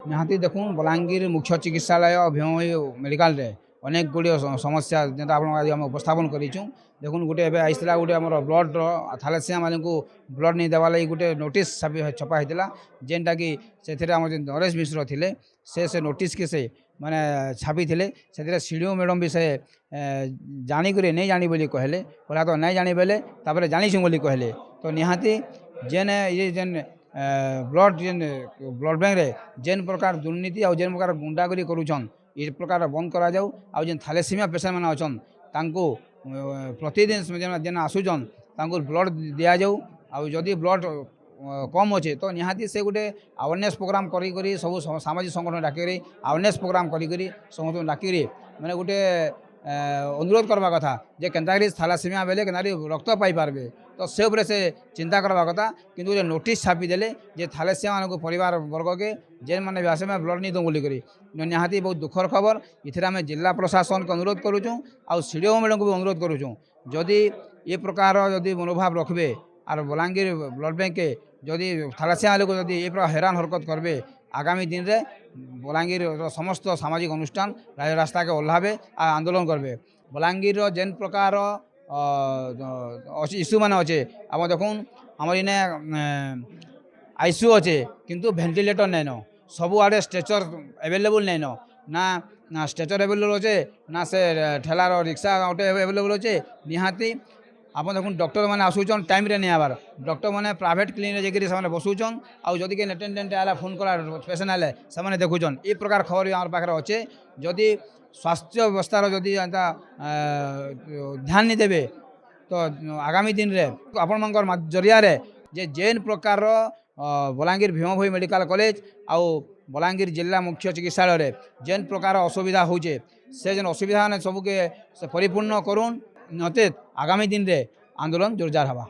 निहाती देखूँ बलांगीर मुख्य चिकित्सालय भीमभोई मेडिकल रे अनेक गुड़िया समस्या जेटा आम उपस्थापन करूँ देखुन गोटे आईला गोटे आम ब्लड थैलेसीमिया मान को ब्लड नहीं देवा लगी गोटे नोटिस छपा होता जेनटा कि से आम नरेश मिश्र थे से नोटिस के से माने छापी थे से सीडीओ मैडम भी से जानिक नहीं जानी बोली कहले कहला तो नहीं जानी बेले तापर जानीछुँ बोली कहले तो निहाती जेन ये जेन ब्लड जेन ब्लड बैंक रे जेन प्रकार दुर्नीति और जेन प्रकार गुंडागरी करुछन ये प्रकार बंद करा जाऊ आ जेन थैलेसीमिया पेशेंट मैंने अच्छन तांको प्रतिदिन जेन आसुचन तांको ब्लड दिया जाऊ आ जदि ब्लड कम अच्छे तो निहाती से गोटे अवेयरनेस प्रोग्राम करी सब सामाजिक संगठन डाक अवेयरनेस प्रोग्राम करी समस्त डाक मैंने गोटे अनुरोध करवा कथा जे केनता थैलेसीमिया बेले केनता रक्त पाई पारबे तो से उपरे से चिंता करवा कथा किंतु जे नोटिस छापी देले जे थैलेसीमिया मानक परिवार वर्ग के जेन माने व्यासे में ब्लड नहीं दो बोली करी निहाती बहुत दुखर खबर इथे आम जिला प्रशासन को अनुरोध करुचुँ आ सीडीओ मैडम को भी अनुरोध करुचुँ जदि ये प्रकार जदि मनोभाव रखबे और बलांगीर ब्लड बैंक के जदि थैलेसीमिया लोग जदि ये प्रकार हैरान हरकत करबे आगामी दिन रे बलांगीर समस्त सामाजिक अनुष्ठान रास्ता के ओह्लाबे आ आंदोलन करबे बलांगीर जेन प्रकार इश्यू मान अच्छे आम देखुन आम इने आईसीयू अच्छे किंतु भेंटिलेटर नैन सबु आड़े स्ट्रेचर एवेलेबल नैन ना स्ट्रेचर एवेलेबल अच्छे ना से ठेलार रिक्शा गोटे एवेलेबल अच्छे निहाती आप देखुन डॉक्टर मैंने आसुचन टाइम रे नहीं आवार डॉक्टर मैंने प्राइवेट क्लिनिक जाकर बसुचन आउ जदि के अटेंडेंट आला फोन कला पेसेंट आए से देखुचन ये प्रकार खबर आम पाखे अच्छे जदि स्वास्थ्य व्यवस्थार जदि ध्यान नहीं देवे तो आगामी दिन रे आपण जरिया जे जेन प्रकार बलांगीर भीमभोई मेडिकल कॉलेज आउ बलांगीर जिला मुख्य चिकित्सालय जेन प्रकार असुविधा होचे से जेन असुविधा ने सबके परिपूर्ण करूँ नचेत आगामी दिन रे आंदोलन जोरदार हवा।